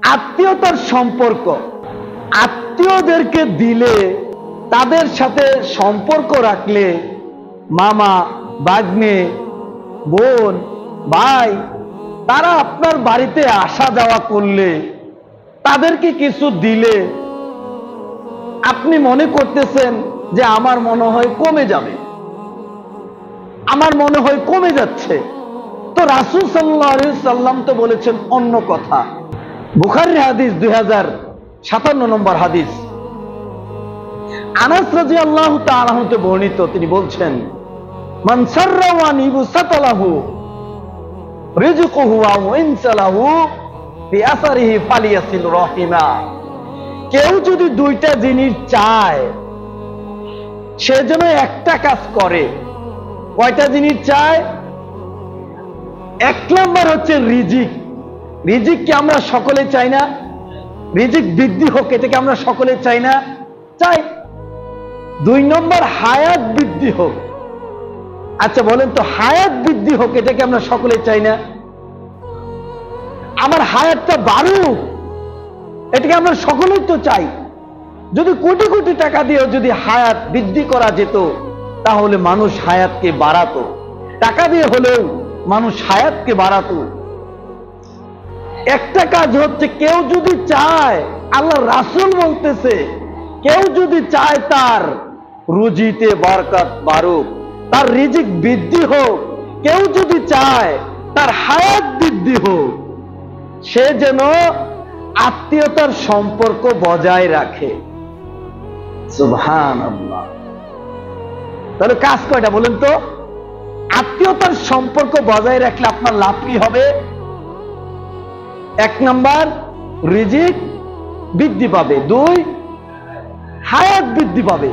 আত্মীয়তার সম্পর্ক, আত্মীয়দেরকে দিলে, তাদের সাথে সম্পর্ক রাখলে, মামা, ভাগ্নে, বোন, ভাই, তারা আপনার বাড়িতে আসা যাওয়া করলে, তাদেরকে কিছু দিলে আপনি মনে করতেছেন যে আমার মনে হয় কমে যাবে, আমার মনে হয় কমে যাচ্ছে। তো রাসূল সাল্লাল্লাহু আলাইহি সাল্লাম তো বলেছেন অন্য কথা। বুখারীর হাদিস 2057 নম্বর হাদিস, আনাস রাদিয়াল্লাহু তাআলা হতে বর্ণিত, তিনি বলছেন, মান সাররাহু আন ইবসাতা লাহু রিজকুহু ওয়া ইনসালাহু ফি আসারিহি ফালিয়াসিল রাহিমা। কেউ যদি দুইটা জিনিস চায়, সে যেন একটা কাজ করে। কয়টা জিনিস চায়? এক নম্বর হচ্ছে রিজিক। রিজিক কি আমরা সকলে চাই না? রিজিক বৃদ্ধি হোক, এটাকে আমরা সকলে চাই না? চাই। দুই নম্বর হায়াত বৃদ্ধি হোক। আচ্ছা বলেন তো, হায়াত বৃদ্ধি হোক, এটাকে আমরা সকলে চাই না? আমার হায়াতটা বাড়ুক, এটাকে আমরা সকলেই তো চাই। যদি কোটি কোটি টাকা দিয়েও যদি হায়াত বৃদ্ধি করা যেত, তাহলে মানুষ হায়াতকে বাড়াতো। টাকা দিয়ে হলেও মানুষ হায়াতকে বাড়াতো। একটা কাজ হচ্ছে, কেউ যদি চায়, আল্লাহ রাসূল বলতেছে, কেউ যদি চায় তার রুজিতে বরকত বাড়ুক, তার রিজিক বৃদ্ধি হোক, কেউ যদি চায় তার হায়াত বৃদ্ধি হোক, সে যেন আত্মীয়তার সম্পর্ক বজায় রাখে। সুবহানাল্লাহ। তাহলে কাজ কয়টা বলেন তো? আত্মীয়তার সম্পর্ক বজায় রাখলে আপনার লাভ কি হবে? এক নাম্বার, রিজিক বৃদ্ধি পাবে। দুই, হায়াত বৃদ্ধি পাবে।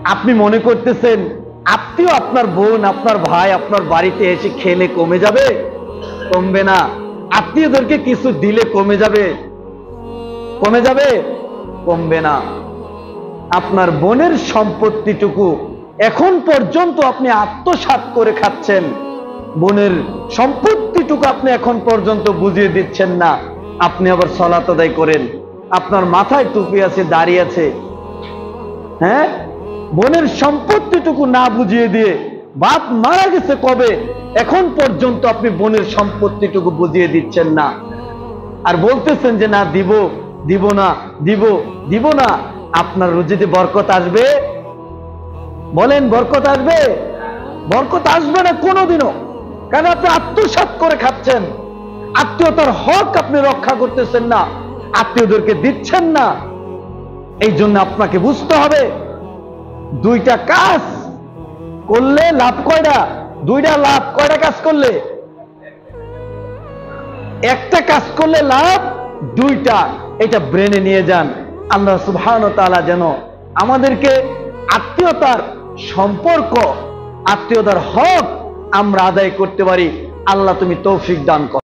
আপনি মনে করতেছেন আত্মীয়, আপনার বোন, আপনার ভাই আপনার বাড়িতে এসে খেলে কমে যাবে? কমবে না। আত্মীয়দেরকে কিছু দিলে কমে যাবে? কমে যাবে? কমবে না। আপনার বোনের সম্পত্তিটুকু এখন পর্যন্ত আপনি আত্মসাৎ করে খাচ্ছেন, বোনের সম্পত্তিটুকু আপনি এখন পর্যন্ত বুঝিয়ে দিচ্ছেন না। আপনি আবার সালাত আদায় করেন, আপনার মাথায় টুপি আছে, দাড়ি আছে, হ্যাঁ, বোনের সম্পত্তিটুকু না বুঝিয়ে দিয়ে, বাপ মারা গেছে কবে, এখন পর্যন্ত আপনি বোনের সম্পত্তিটুকু বুঝিয়ে দিচ্ছেন না, আর বলতেছেন যে না দিব, দিব না, দিব, দিব না। আপনার রুজিতে বরকত আসবে? বলেন, বরকত আসবে? বরকত আসবে না কোনোদিনও। কারণ আপনি আত্মসাৎ করে খাচ্ছেন, আত্মীয়তার হক আপনি রক্ষা করতেছেন না, আত্মীয়দেরকে দিচ্ছেন না। এই জন্য আপনাকে বুঝতে হবে, দুইটা কাজ করলে লাভ কয়টা? দুইটা লাভ। কয়টা কাজ করলে? একটা কাজ করলে লাভ দুইটা। এটা ব্রেনে নিয়ে যান। আল্লাহ সুবহানাহু ওয়া তাআলা যেন আমাদেরকে আত্মীয়তার সম্পর্ক, আত্মীয়তার হক আমরা আদায় করতে পারি। আল্লাহ তুমি তৌফিক দান করো।